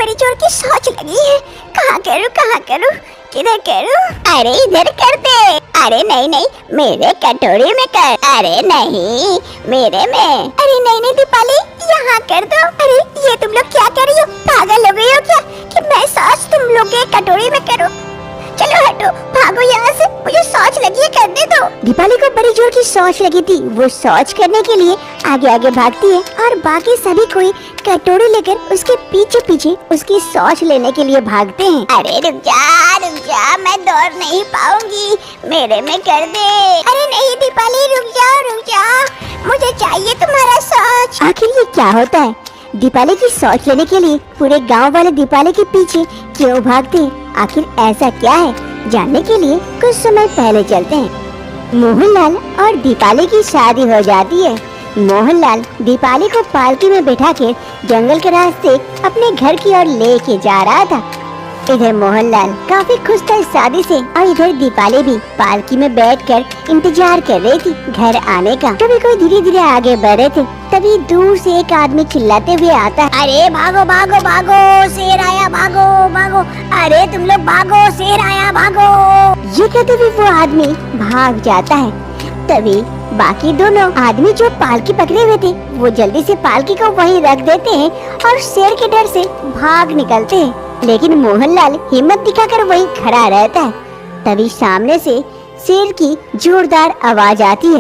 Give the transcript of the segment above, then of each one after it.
बड़ी जोर की सोच लगी है। कहाँ करूँ किधर करूँ? अरे इधर कर दे। अरे नहीं मेरे कटोरी में कर। अरे नहीं मेरे में। अरे नहीं दीपाली यहाँ कर दो। अरे ये तुम लोग क्या कर रही हो? पागल हो गई हो क्या कि मैं सॉस तुम लोग के कटोरी में करूँ? चलो हटो, भागो यहाँ से, मुझे शौच लगी है, करने दो। दीपाली को बड़ी जोर की शौच लगी थी। वो शौच करने के लिए आगे आगे भागती है और बाकी सभी कोई कटोरी लेकर उसके पीछे पीछे उसकी शौच लेने के लिए भागते हैं। अरे रुक जा, मैं दौड़ नहीं पाऊंगी, मेरे में कर दे। अरे नहीं दीपाली रुक जाओ, मुझे चाहिए तुम्हारा शौच। आखिर ये क्या होता है? दीपाली की शौच लेने के लिए पूरे गांव वाले दीपाली के पीछे क्यों भागते हैं? आखिर ऐसा क्या है? जानने के लिए कुछ समय पहले चलते हैं। मोहनलाल और दीपाली की शादी हो जाती है। मोहनलाल दीपाली को पालकी में बैठा के जंगल के रास्ते अपने घर की ओर लेके जा रहा था। इधर मोहनलाल काफी खुश था इस शादी से और इधर दीपाली भी पालकी में बैठकर इंतजार कर रही थी घर आने का। कभी कोई धीरे धीरे आगे बढ़ रहे थे, तभी दूर से एक आदमी चिल्लाते हुए आता है। अरे भागो भागो भागो, शेर आया, भागो। अरे तुम लोग भागो, शेर आया, भागो। ये कहते हुए वो आदमी भाग जाता है। तभी बाकी दोनों आदमी जो पालकी पकड़े हुए थे वो जल्दी से पालकी को वहीं रख देते हैं और शेर के डर से भाग निकलते हैं। लेकिन मोहनलाल हिम्मत दिखाकर वहीं खड़ा रहता है। तभी सामने से शेर की जोरदार आवाज आती है।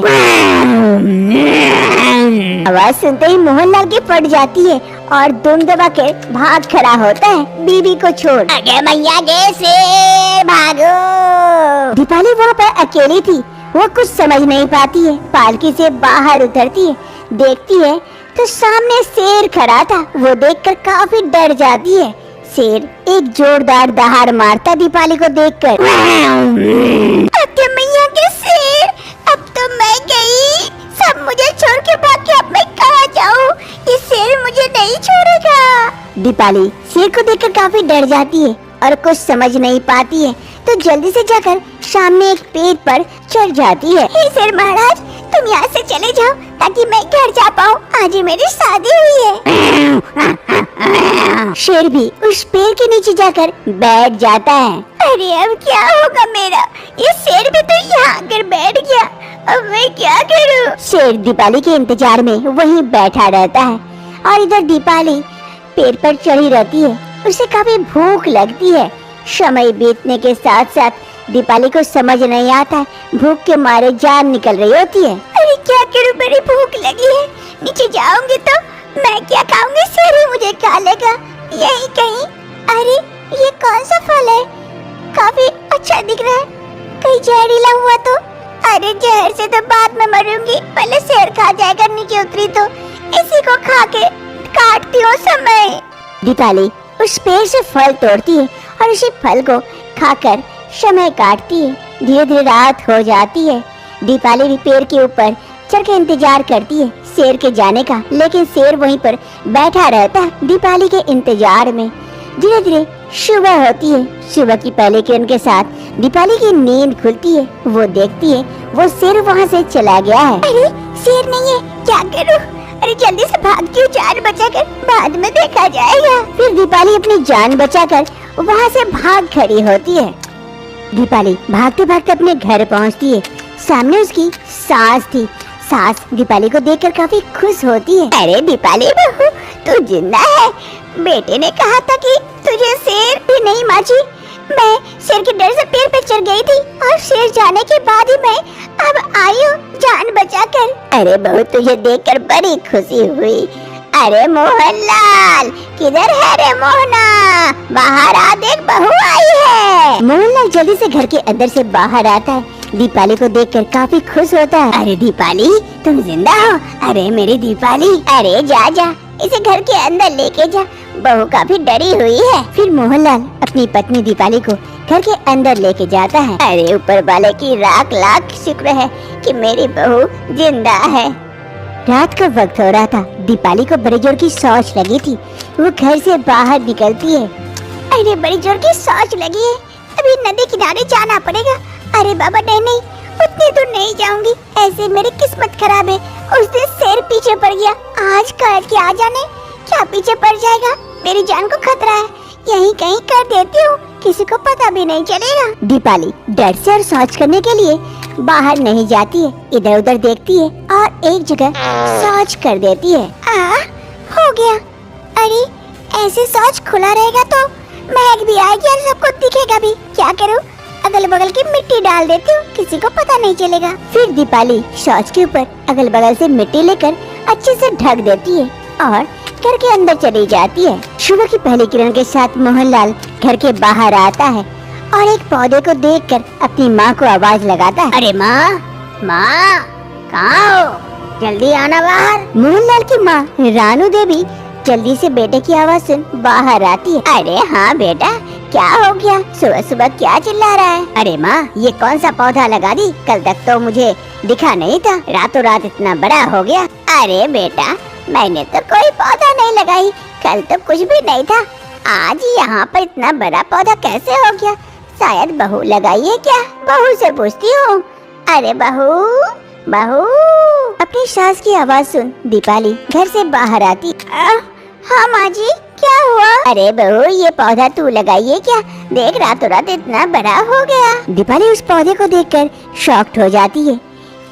आवाज सुनते ही मोहनलाल की फट जाती है और दुम दबा के भाग खड़ा होता है बीबी को छोड़। अगे मैया गे शेर भागो। दीपाली वहाँ पर अकेली थी, वो कुछ समझ नहीं पाती है। पालकी से बाहर उतरती है, देखती है तो सामने शेर खड़ा था। वो देखकर काफी डर जाती है। शेर एक जोरदार दहाड़ मारता दीपाली को देखकर। अरे मैया के शेर, अब तो मैं गई, सब मुझे छोड़ के भाग के, अब मैं कहाँ जाऊँ? ये शेर मुझे नहीं छोड़ेगा। दीपाली शेर को देखकर काफी डर जाती है और कुछ समझ नहीं पाती है, तो जल्दी से जाकर सामने एक पेड़ पर चढ़ जाती है। हे शेर महाराज, तुम यहाँ से चले जाओ ताकि मैं घर जा पाऊँ, आज ही मेरी शादी हुई है। शेर भी उस पेड़ के नीचे जाकर बैठ जाता है। अरे अब क्या होगा मेरा? ये शेर भी तो यहाँ आकर बैठ गया, अब मैं क्या करूँ? शेर दीपाली के इंतजार में वहीं बैठा रहता है और इधर दीपाली पेड़ पर चढ़ी रहती है। उसे काफी भूख लगती है। समय बीतने के साथ साथ दीपाली को समझ नहीं आता, भूख के मारे जान निकल रही होती है। अरे क्या करूं, बड़ी भूख लगी है, नीचे जाऊंगी तो मैं क्या खाऊंगी? शेर ही मुझे खा लेगा यही कहीं। अरे ये कौन सा फल है? काफी अच्छा दिख रहा है, कहीं जहरीला हुआ तो? अरे जहर से तो बाद में मरूंगी, पहले शेर खा जाएगा, नीचे उतरी तो इसी को खा के काटती हूँ समय। दीपाली उस पेड़ से फल तोड़ती है और उसी फल को खाकर समय काटती है। धीरे धीरे रात हो जाती है। दीपाली भी पेड़ के ऊपर चढ़ के इंतजार करती है शेर के जाने का, लेकिन शेर वहीं पर बैठा रहता है दीपाली के इंतजार में। धीरे धीरे सुबह होती है। सुबह की पहले किरण के साथ दीपाली की नींद खुलती है। वो देखती है वो शेर वहाँ से चला गया है। अरे शेर नहीं है, क्या करूँ? अरे जल्दी से भागती हूँ जान बचाकर, बाद में देखा जाएगा। फिर दीपाली अपनी जान बचाकर वहाँ से भाग खड़ी होती है। दीपाली भागते भागते अपने घर पहुँचती है। सामने उसकी सास थी। सास दीपाली को देखकर काफी खुश होती है। अरे दीपाली बहू, तू जिंदा है। बेटे ने कहा था कि तुझे शेर भी नहीं माची। मैं शेर के डर से पेड़ पे चढ़ गई थी और शेर जाने के बाद ही मैं अब आई हूँ जान बचाकर। अरे बहू, तुझे देखकर बड़ी खुशी हुई। अरे मोहनलाल, किधर है रे मोहना? बाहर आ देख, बहू आई है। मोहनलाल जल्दी से घर के अंदर से बाहर आता है। दीपाली को देखकर काफी खुश होता है। अरे दीपाली, तुम जिंदा हो? अरे मेरी दीपाली, अरे जा इसे घर के अंदर लेके जा, बहू काफी डरी हुई है। फिर मोहनलाल अपनी पत्नी दीपाली को घर के अंदर लेके जाता है। अरे ऊपर वाले की लाख लाख शुक्र है कि मेरी बहू जिंदा है। रात का वक्त हो रहा था। दीपाली को बड़ी जोर की शौच लगी थी। वो घर से बाहर निकलती है। अरे बड़ी जोर की शौच लगी है, अभी नदी किनारे जाना पड़ेगा। अरे बाबा नहीं, उतनी दूर नहीं जाऊंगी, ऐसे मेरी किस्मत खराब है। उस दिन शेर पीछे पड़ गया, आज कल क्या जाने क्या पीछे पड़ जाएगा। मेरी जान को खतरा है, यहीं कहीं कर देती हूँ, किसी को पता भी नहीं चलेगा। दीपाली डर से और शौच करने के लिए बाहर नहीं जाती है, इधर उधर देखती है और एक जगह शौच कर देती है। हो गया। अरे ऐसे शौच खुला रहेगा तो महक भी आएगी और सबको दिखेगा भी। क्या करूँ, अगल बगल की मिट्टी डाल देती हूँ, किसी को पता नहीं चलेगा। फिर दीपाली शौच के ऊपर अगल बगल से मिट्टी लेकर अच्छे से ढक देती है और घर के अंदर चली जाती है। सुबह की पहली किरण के साथ मोहनलाल घर के बाहर आता है और एक पौधे को देखकर अपनी माँ को आवाज लगाता है। अरे माँ, माँ कहाँ हो, जल्दी आना बाहर। मोहनलाल की माँ रानू देवी जल्दी से बेटे की आवाज सुन बाहर आती है। अरे हाँ बेटा, क्या हो गया, सुबह सुबह क्या चिल्ला रहा है? अरे माँ, ये कौन सा पौधा लगा दी, कल तक तो मुझे दिखा नहीं था, रातों रात इतना बड़ा हो गया। अरे बेटा, मैंने तो कोई पौधा नहीं लगाई, कल तो कुछ भी नहीं था, आज यहाँ पर इतना बड़ा पौधा कैसे हो गया? शायद बहू लगाई है क्या? बहू से पूछती हूँ। अरे बहू, बहू। अपनी सास की आवाज सुन दीपाली घर से बाहर आती। हाँ माँ जी, क्या हुआ? अरे बहू, ये पौधा तू लगाई है क्या? देख, रातों रात इतना बड़ा हो गया। दीपाली उस पौधे को देखकर शॉक्ड हो जाती है,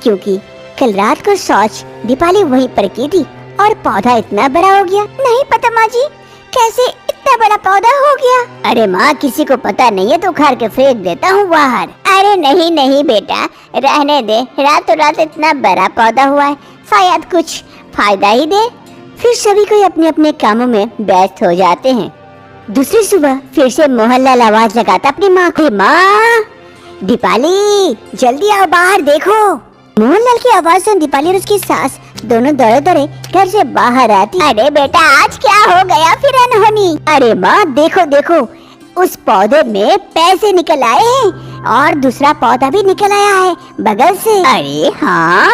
क्योंकि कल रात को शौच दीपाली वहीं पर की थी और पौधा इतना बड़ा हो गया। नहीं पता माँ जी, कैसे इतना बड़ा पौधा हो गया? अरे माँ, किसी को पता नहीं है तो उखाड़ के फेंक देता हूँ बाहर। अरे नहीं नहीं बेटा, रहने दे, रातों रात इतना बड़ा पौधा हुआ है, शायद कुछ फायदा ही दे। फिर सभी कोई अपने अपने कामों में व्यस्त हो जाते हैं। दूसरी सुबह फिर से मोहनलाल आवाज लगाता अपनी माँ को। माँ, दीपाली जल्दी आओ बाहर देखो। मोहनलाल की आवाज सुन दीपाली और उसकी सास दोनों दौड़े दौड़े घर से बाहर आती। अरे बेटा, आज क्या हो गया फिर अनहोनी? अरे माँ देखो देखो, उस पौधे में पैसे निकल आए हैं और दूसरा पौधा भी निकल आया है बगल से। अरे हाँ,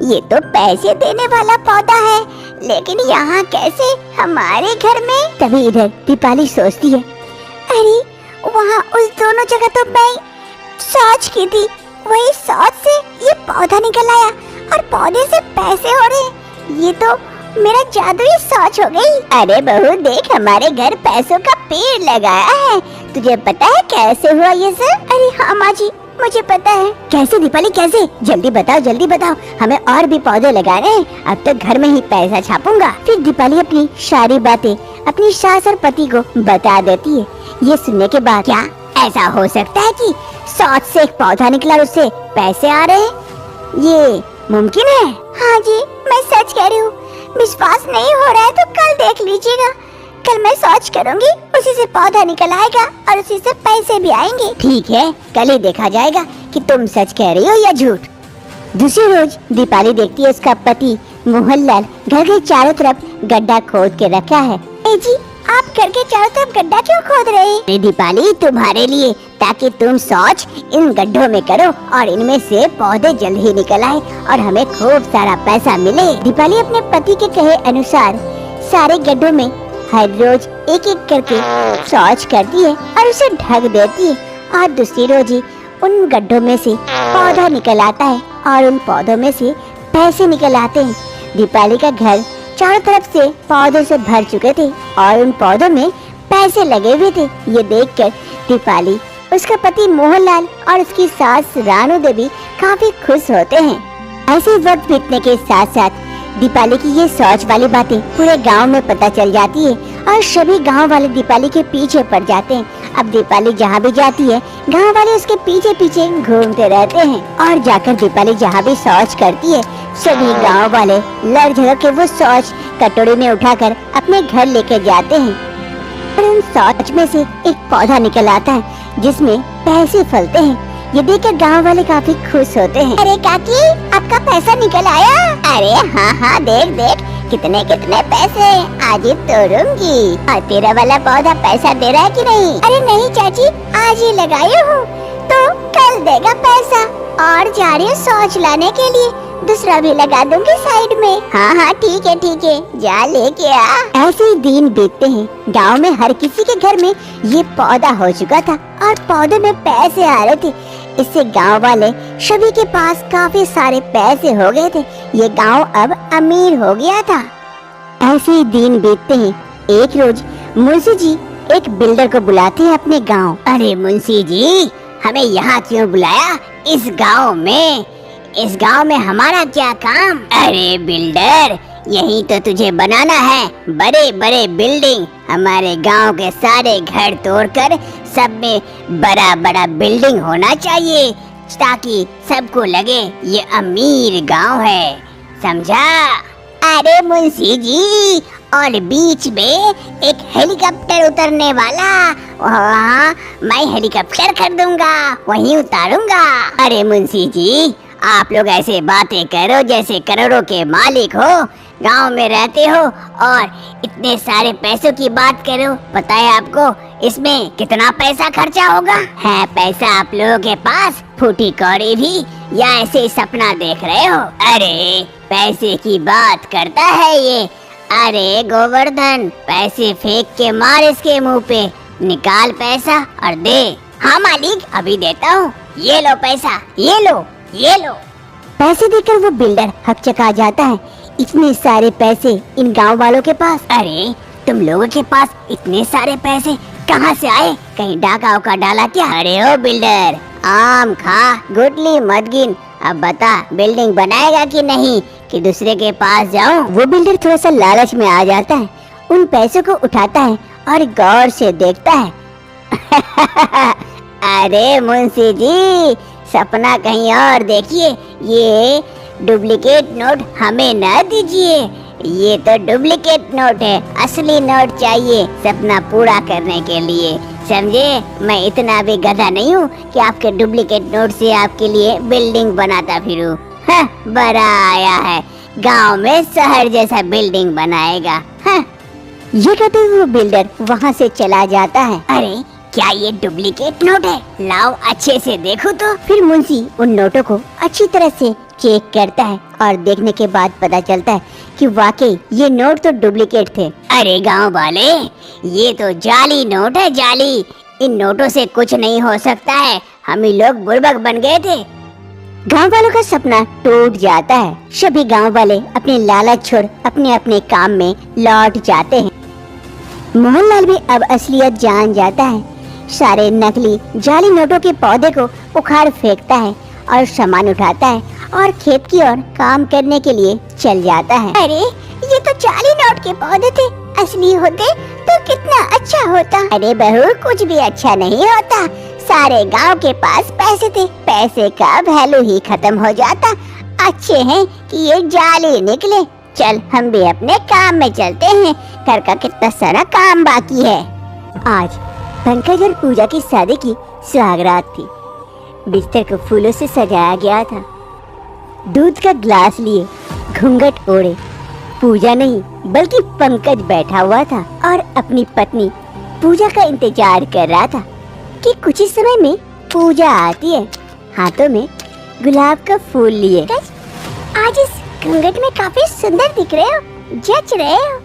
ये तो पैसे देने वाला पौधा है, लेकिन यहाँ कैसे हमारे घर में? तभी इधर दीपाली सोचती है, अरे वहाँ उस दोनों जगह तो मैं शौच की थी, वही शौच से ये पौधा निकल आया और पौधे से पैसे हो रहे, ये तो मेरा जादुई शौच हो गई। अरे बहू देख, हमारे घर पैसों का पेड़ लगाया है, तुझे पता है कैसे हुआ ये सब? अरे हाँ माँ जी, मुझे पता है। कैसे दीपाली, कैसे? जल्दी बताओ जल्दी बताओ, हमें और भी पौधे लगाने हैं, अब तो घर में ही पैसा छापूंगा। फिर दीपाली अपनी सारी बातें अपनी सास और पति को बता देती है। ये सुनने के बाद, क्या ऐसा हो सकता है कि शौच से एक पौधा निकला और उससे पैसे आ रहे हैं? ये मुमकिन है? हाँ जी, मैं सच कह रही हूँ, विश्वास नहीं हो रहा है तो कल देख लीजिएगा, कल मैं शौच करूंगी, उसी से पौधा निकल आएगा और उसी से पैसे भी आएंगे। ठीक है, कल ही देखा जाएगा कि तुम सच कह रही हो या झूठ। दूसरी रोज दीपाली देखती है उसका पति मोहनलाल घर के चारों तरफ गड्ढा खोद के रखा है। ए जी, आप घर के चारों तरफ गड्ढा क्यों खोद रहे हैं? दीपाली, तुम्हारे लिए, ताकि तुम शौच इन गड्ढों में करो और इनमें से पौधे जल्द ही निकल आए और हमें खूब सारा पैसा मिले। दीपाली अपने पति के कहे अनुसार सारे गड्ढों में हर रोज एक एक करके शौच करती है और उसे ढक देती है और दूसरी रोज ही उन गड्ढों में से पौधा निकल आता है और उन पौधों में से पैसे निकल आते हैं। दीपाली का घर चारों तरफ से पौधों से भर चुके थे और उन पौधों में पैसे लगे हुए थे। ये देखकर दीपाली, उसका पति मोहनलाल और उसकी सास रानू देवी काफी खुश होते हैं। ऐसे वक्त बीतने के साथ साथ दीपाली की ये शौच वाली बातें पूरे गांव में पता चल जाती है और सभी गांव वाले दीपाली के पीछे पड़ जाते हैं। अब दीपाली जहाँ भी जाती है, गांव वाले उसके पीछे पीछे घूमते रहते हैं और जाकर दीपाली जहाँ भी शौच करती है, सभी गांव वाले लड़ झगड़ के वो शौच कटोरी में उठाकर अपने घर लेके जाते हैं और उन शौच में से एक पौधा निकल आता है जिसमें पैसे फलते हैं। ये देखकर गांव वाले काफी खुश होते हैं। अरे काकी, आपका पैसा निकल आया? अरे हाँ हाँ, देख देख कितने कितने पैसे, आज ही तोड़ूंगी। और तेरा वाला पौधा पैसा दे रहा है कि नहीं? अरे नहीं चाची, आज ही लगाई हूँ तो कल देगा पैसा, और जा रही हूँ शौच लाने के लिए, दूसरा भी लगा दूंगी साइड में। हाँ हाँ ठीक है, जा लेके आ। ऐसे ही दिन बीतते हैं। गांव में हर किसी के घर में ये पौधा हो चुका था और पौधे में पैसे आ रहे थे। इससे गांव वाले सभी के पास काफी सारे पैसे हो गए थे। ये गांव अब अमीर हो गया था। ऐसे ही दिन बीतते हैं। एक रोज मुंशी जी एक बिल्डर को बुलाते हैं अपने गांव। अरे मुंशी जी, हमें यहाँ क्यों बुलाया? इस गांव में हमारा क्या काम? अरे बिल्डर, यही तो तुझे बनाना है बड़े बड़े बिल्डिंग। हमारे गांव के सारे घर तोड़कर सब में बड़ा बड़ा बिल्डिंग होना चाहिए, ताकि सबको लगे ये अमीर गांव है, समझा? अरे मुंशी जी, और बीच में एक हेलीकॉप्टर उतरने वाला, वहाँ मैं हेलीकॉप्टर खरीदूंगा, वहीं उतारूंगा। अरे मुंशी जी, आप लोग ऐसे बातें करो जैसे करोड़ों के मालिक हो, गांव में रहते हो और इतने सारे पैसों की बात करो। पता है आपको इसमें कितना पैसा खर्चा होगा? है पैसा आप लोगों के पास फूटी कौड़ी भी, या ऐसे ही सपना देख रहे हो? अरे पैसे की बात करता है ये। अरे गोवर्धन, पैसे फेंक के मार इसके मुंह पे, निकाल पैसा और दे। हाँ मालिक, अभी देता हूँ, ये लो पैसा, ये लो ये लो। पैसे देकर वो बिल्डर हकचका जाता है। इतने सारे पैसे इन गांव वालों के पास। अरे तुम लोगों के पास इतने सारे पैसे कहाँ से आए? कहीं डाका का डाला क्या? अरे ओ बिल्डर, आम खा, गुटली मत गिन। अब बता, बिल्डिंग बनाएगा कि नहीं, कि दूसरे के पास जाऊं? वो बिल्डर थोड़ा सा लालच में आ जाता है, उन पैसों को उठाता है और गौर से देखता है। अरे मुंशी जी, सपना कहीं और देखिए, ये डुप्लीकेट नोट हमें न दीजिए, ये तो डुप्लीकेट नोट है, असली नोट चाहिए सपना पूरा करने के लिए, समझे? मैं इतना भी गधा नहीं हूँ कि आपके डुप्लीकेट नोट से आपके लिए बिल्डिंग बनाता फिरूं। हाँ, बड़ा आया है, गांव में शहर जैसा बिल्डिंग बनाएगा। हाँ। ये कहते हुए वो बिल्डर वहाँ से चला जाता है। अरे क्या ये डुप्लीकेट नोट है? लाओ अच्छे से देखो तो। फिर मुंशी उन नोटों को अच्छी तरह से चेक करता है और देखने के बाद पता चलता है कि वाकई ये नोट तो डुप्लीकेट थे। अरे गांव वाले, ये तो जाली नोट है, जाली। इन नोटों से कुछ नहीं हो सकता है, हम ही लोग बुड़बक बन गए थे। गांव वालों का सपना टूट जाता है। सभी गांव वाले अपने लालच छोड़ अपने अपने काम में लौट जाते हैं। मोहनलाल भी अब असलियत जान जाता है। सारे नकली जाली नोटों के पौधे को उखाड़ फेंकता है और सामान उठाता है और खेत की ओर काम करने के लिए चल जाता है। अरे ये तो जाली नोट के पौधे थे, असली होते तो कितना अच्छा होता। अरे बहू, कुछ भी अच्छा नहीं होता, सारे गांव के पास पैसे थे, पैसे का वैल्यू ही खत्म हो जाता। अच्छे हैं कि ये जाली निकले। चल हम भी अपने काम में चलते हैं, घर का कितना सारा काम बाकी है। आज पंकज और पूजा की शादी की सुहागरात थी। बिस्तर को फूलों से सजाया गया था। दूध का ग्लास लिए घूंघट ओढ़े पूजा नहीं बल्कि पंकज बैठा हुआ था और अपनी पत्नी पूजा का इंतजार कर रहा था कि कुछ ही समय में पूजा आती है, हाथों में गुलाब का फूल लिए। आज इस घूंघट में काफी सुंदर दिख रहे हो, जच रहे हो।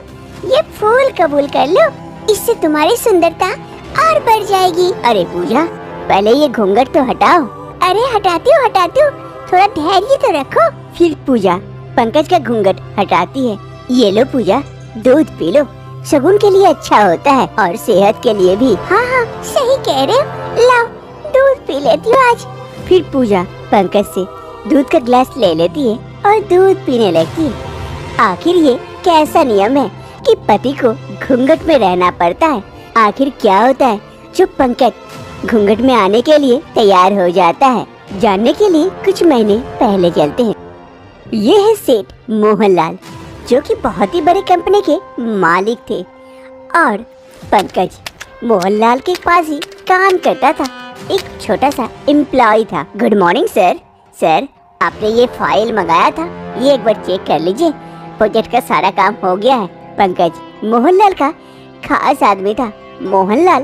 ये फूल कबूल कर लो, इससे तुम्हारी सुंदरता और बढ़ जाएगी। अरे पूजा, पहले ये घूंघट तो हटाओ। अरे हटाती हूँ, थोड़ा धैर्य तो रखो। फिर पूजा पंकज का घूंघट हटाती है। ये लो पूजा, दूध पी लो, शगुन के लिए अच्छा होता है और सेहत के लिए भी। हाँ हाँ, सही कह रहे हो, लाओ दूध पी लेती हूँ आज। फिर पूजा पंकज से दूध का गिलास ले लेती है और दूध पीने लगती है। आखिर ये कैसा नियम है कि पति को घूंघट में रहना पड़ता है? आखिर क्या होता है जो पंकज घूंघट में आने के लिए तैयार हो जाता है? जानने के लिए कुछ महीने पहले चलते हैं। ये है सेठ मोहनलाल, जो कि बहुत ही बड़े कंपनी के मालिक थे और पंकज मोहनलाल के पास ही काम करता था, एक छोटा सा एम्प्लॉय था। Good morning sir. सर, आपने ये फाइल मंगाया था, ये एक बार चेक कर लीजिए, प्रोजेक्ट का सारा काम हो गया है। पंकज मोहनलाल का खास आदमी था। मोहनलाल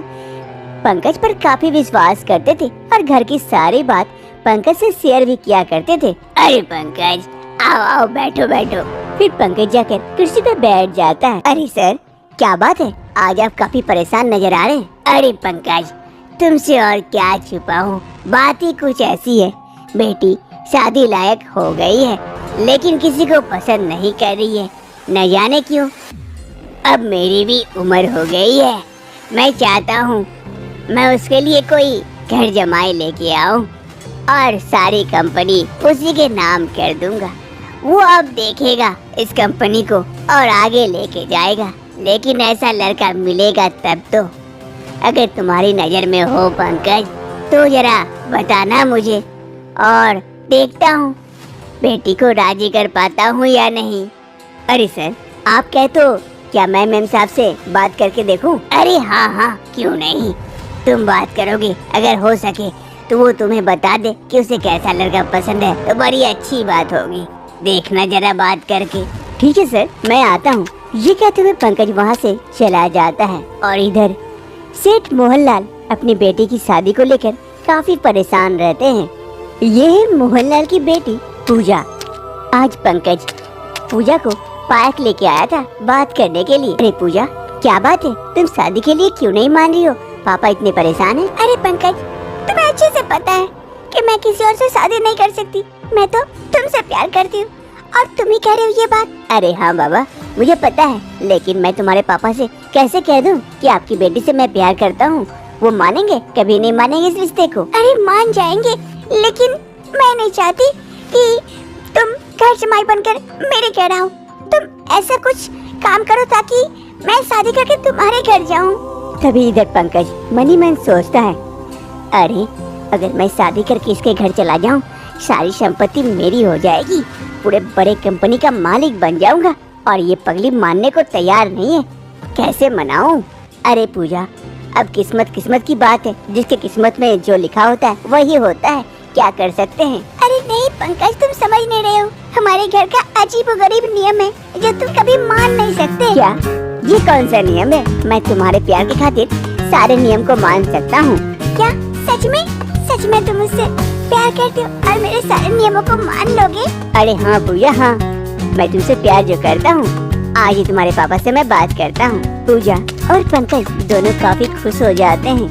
पंकज पर काफी विश्वास करते थे और घर की सारी बात पंकज से शेयर भी किया करते थे। अरे पंकज, आओ आओ, बैठो बैठो। फिर पंकज जाकर कुर्सी पे बैठ जाता है। अरे सर, क्या बात है, आज आप काफी परेशान नजर आ रहे हैं। अरे पंकज, तुमसे और क्या छुपाऊं, बात ही कुछ ऐसी है, बेटी शादी लायक हो गई है लेकिन किसी को पसंद नहीं कर रही है, न जाने क्यों। अब मेरी भी उम्र हो गई है, मैं चाहता हूँ मैं उसके लिए कोई घर जमाई लेके आऊँ और सारी कंपनी उसी के नाम कर दूंगा। वो अब देखेगा इस कंपनी को और आगे लेके जाएगा। लेकिन ऐसा लड़का मिलेगा तब तो। अगर तुम्हारी नजर में हो पंकज तो जरा बताना मुझे, और देखता हूँ बेटी को राजी कर पाता हूँ या नहीं। अरे सर, आप कहे तो क्या मैं मैम साहब से बात करके देखूं? अरे हाँ हाँ, क्यों नहीं, तुम बात करोगे, अगर हो सके तो वो तुम्हें बता दे कि उसे कैसा लड़का पसंद है तो बड़ी अच्छी बात होगी। देखना जरा बात करके। ठीक है सर, मैं आता हूँ। ये कहते हुए पंकज वहाँ से चला जाता है और इधर सेठ मोहनलाल अपनी बेटी की शादी को लेकर काफी परेशान रहते हैं। ये है मोहनलाल की बेटी पूजा। आज पंकज पूजा को पार्क लेके आया था बात करने के लिए। अरे पूजा, क्या बात है, तुम शादी के लिए क्यों नहीं मान रही हो? पापा इतने परेशान हैं। अरे पंकज, तुम्हें अच्छे से पता है कि मैं किसी और से शादी नहीं कर सकती। मैं तो तुमसे प्यार करती हूँ और तुम ही कह रहे हो ये बात। अरे हाँ बाबा, मुझे पता है, लेकिन मैं तुम्हारे पापा से कैसे कह दूँ कि आपकी बेटी से मैं प्यार करता हूँ? वो मानेंगे? कभी नहीं मानेंगे इस रिश्ते को। अरे मान जाएंगे, लेकिन मैं नहीं चाहती कि तुम घर जमाई बनकर मेरे घर आओ। तुम ऐसा कुछ काम करो ताकि मैं शादी करके तुम्हारे घर जाऊं। तभी इधर पंकज मनी मन सोचता है, अरे अगर मैं शादी करके इसके घर चला जाऊं, सारी संपत्ति मेरी हो जाएगी, पूरे बड़े कंपनी का मालिक बन जाऊंगा। और ये पगली मानने को तैयार नहीं है, कैसे मनाऊं? अरे पूजा, अब किस्मत की बात है, जिसके किस्मत में जो लिखा होता है वही होता है, क्या कर सकते हैं। अरे नहीं पंकज, तुम समझ नहीं रहे हो, हमारे घर का अजीबोगरीब नियम है जो तुम कभी मान नहीं सकते। क्या? ये कौन सा नियम है? मैं तुम्हारे प्यार की खातिर सारे नियम को मान सकता हूँ। क्या सच में तुम मुझसे प्यार करते हो और मेरे सारे नियमों को मान लोगे? अरे हाँ पूजा, हाँ, मैं तुमसे प्यार जो करता हूँ, आज ही तुम्हारे पापा से मैं बात करता हूँ। पूजा और पंकज दोनों काफी खुश हो जाते हैं।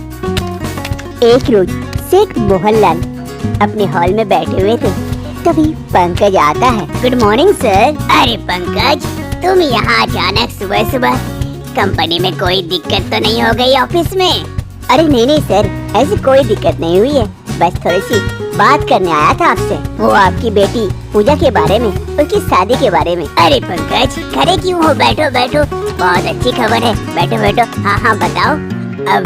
एक रोज सेठ मोहनलाल अपने हॉल में बैठे हुए थे, तभी पंकज आता है। Good morning sir. अरे पंकज, तुम यहाँ अचानक सुबह सुबह, कंपनी में कोई दिक्कत तो नहीं हो गई ऑफिस में? अरे नहीं सर, ऐसी कोई दिक्कत नहीं हुई है, बस थोड़ी सी बात करने आया था आपसे, वो आपकी बेटी पूजा के बारे में, उसकी शादी के बारे में। अरे पंकज, खड़े क्यों हो? बैठो बैठो, बहुत अच्छी खबर है, बैठो बैठो। हाँ बताओ, अब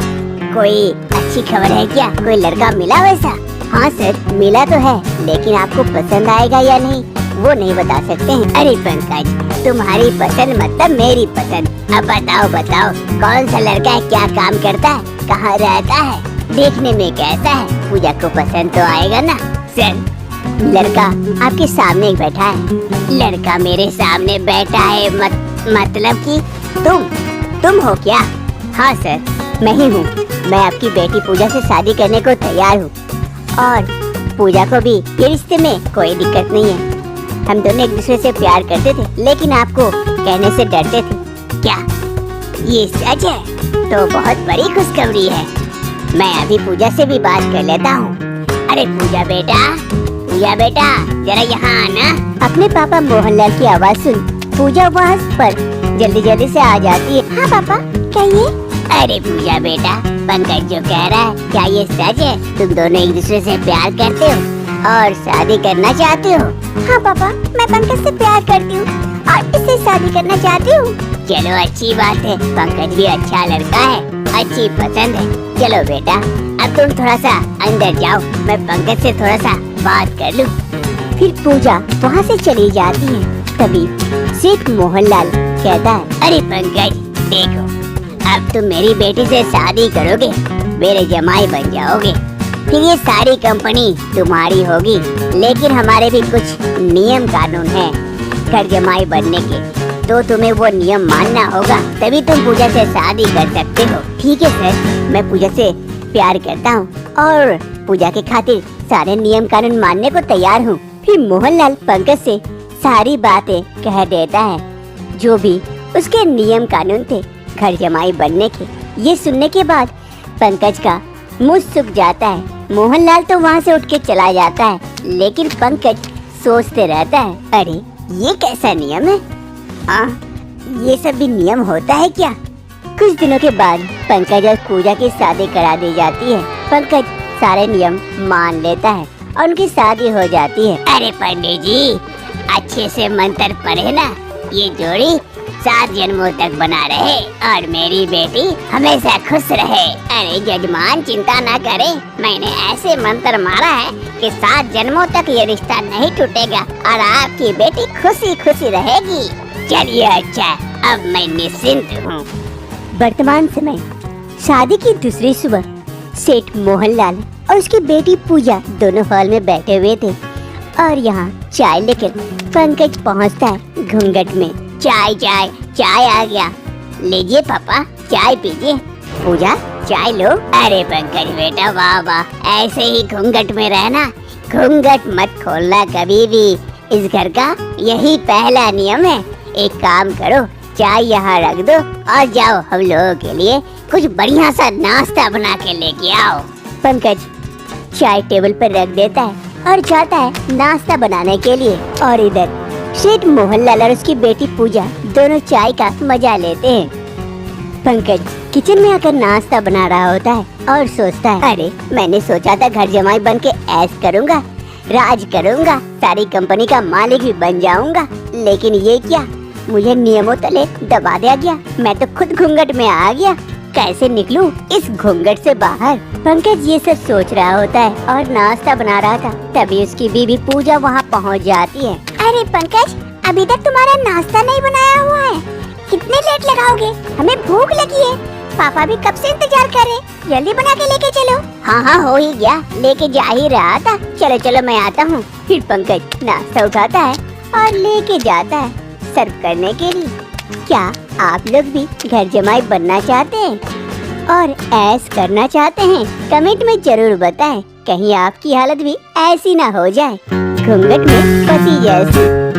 कोई अच्छी खबर है क्या? कोई लड़का मिला वैसा? हाँ सर, मिला तो है, लेकिन आपको पसंद आएगा या नहीं वो नहीं बता सकते हैं। अरे पंकज, तुम्हारी पसंद मतलब मेरी पसंद। अब बताओ कौन सा लड़का है, क्या काम करता है, कहाँ रहता है, देखने में कैसा है? पूजा को पसंद तो आएगा ना? सर, लड़का आपके सामने ही बैठा है। लड़का मेरे सामने बैठा है मतलब कि तुम हो क्या? हाँ सर, मैं ही हूँ। मैं आपकी बेटी पूजा से शादी करने को तैयार हूँ और पूजा को भी ये रिश्ते में कोई दिक्कत नहीं है। हम दोनों एक दूसरे से प्यार करते थे, लेकिन आपको कहने से डरते थे। क्या ये सच है? तो बहुत बड़ी खुशखबरी है। मैं अभी पूजा से भी बात कर लेता हूँ। अरे पूजा बेटा जरा यहाँ आना। अपने पापा मोहनलाल की आवाज सुन पूजा वहाँ पर जल्दी से आ जाती है। हाँ पापा, कहिए। अरे पूजा बेटा, पंकज जो कह रहा है क्या ये सच है? तुम दोनों एक दूसरे से प्यार करते हो और शादी करना चाहते हो? हाँ पापा, मैं पंकज से प्यार करती हूँ और इससे शादी करना चाहती हूँ। चलो अच्छी बात है, पंकज भी अच्छा लड़का है, अच्छी पसंद है। चलो बेटा, अब तुम थोड़ा सा अंदर जाओ, मैं पंकज से थोड़ा सा बात कर लूँ। फिर पूजा वहाँ से चली जाती है। तभी सेठ मोहनलाल कहता है, अरे पंकज देखो, अब तुम मेरी बेटी से शादी करोगे, मेरे जमाई बन जाओगे, फिर ये सारी कंपनी तुम्हारी होगी। लेकिन हमारे भी कुछ नियम कानून है घर जमाई बनने के, तो तुम्हें वो नियम मानना होगा, तभी तुम पूजा से शादी कर सकते हो। ठीक है सर, मैं पूजा से प्यार करता हूँ और पूजा के खातिर सारे नियम कानून मानने को तैयार हूँ। फिर मोहनलाल पंकज से सारी बातें कह देता है, जो भी उसके नियम कानून थे घर जमाई बनने के। ये सुनने के बाद पंकज का मुंह सूख जाता है। मोहनलाल तो वहाँ से उठ के चला जाता है, लेकिन पंकज सोचते रहता है, अरे ये कैसा नियम है? ये सब भी नियम होता है क्या? कुछ दिनों के बाद पंकज और पूजा की शादी करा दी जाती है। पंकज सारे नियम मान लेता है और उनकी शादी हो जाती है। अरे पंडित जी, अच्छे से मंत्र पढ़े ना, ये जोड़ी 7 जन्मों तक बना रहे और मेरी बेटी हमेशा खुश रहे। अरे जजमान चिंता ना करे, मैंने ऐसे मंत्र मारा है कि 7 जन्मों तक ये रिश्ता नहीं टूटेगा और आपकी बेटी खुशी खुशी रहेगी। चलिए अच्छा, अब मैं निश्चिंत हूँ। वर्तमान समय शादी की दूसरी सुबह सेठ मोहनलाल और उसकी बेटी पूजा दोनों हॉल में बैठे हुए थे और यहाँ चाय लेकर पंकज पहुँचता है घूंघट में। चाय आ गया, लीजिए पापा चाय पीजिए। पूजा चाय लो। अरे पंकज बेटा, वाह वाह, ऐसे ही घूंघट में रहना, घूंघट मत खोलना कभी भी, इस घर का यही पहला नियम है। एक काम करो, चाय यहाँ रख दो और जाओ हम लोगों के लिए कुछ बढ़िया सा नाश्ता बना के लेके आओ। पंकज चाय टेबल पर रख देता है और जाता है नाश्ता बनाने के लिए। और इधर सेठ मोहनलाल और उसकी बेटी पूजा दोनों चाय का मजा लेते हैं। पंकज किचन में आकर नाश्ता बना रहा होता है और सोचता है, अरे मैंने सोचा था घर जमाई बन के ऐश करूँगा, राज करूँगा, सारी कंपनी का मालिक भी बन जाऊँगा, लेकिन ये क्या, मुझे नियमों तले दबा दिया गया। मैं तो खुद घूंघट में आ गया, कैसे निकलूं इस घूंघट से बाहर। पंकज ये सब सोच रहा होता है और नाश्ता बना रहा था, तभी उसकी बीवी पूजा वहाँ पहुँच जाती है। अरे पंकज, अभी तक तुम्हारा नाश्ता नहीं बनाया हुआ है, कितने लेट लगाओगे? हमें भूख लगी है, पापा भी कब से इंतजार कर रहे, जल्दी बना के लेके चलो। हाँ हो ही गया, लेके जा ही रहा था, चलो चलो मैं आता हूँ। फिर पंकज नाश्ता उठाता है और लेके जाता है सर्व करने के लिए। क्या आप लोग भी घर जमाई बनना चाहते हैं और ऐश करना चाहते हैं? कमेंट में जरूर बताएं, कहीं आपकी हालत भी ऐसी ना हो जाए, घूंघट में फंसी जैसी।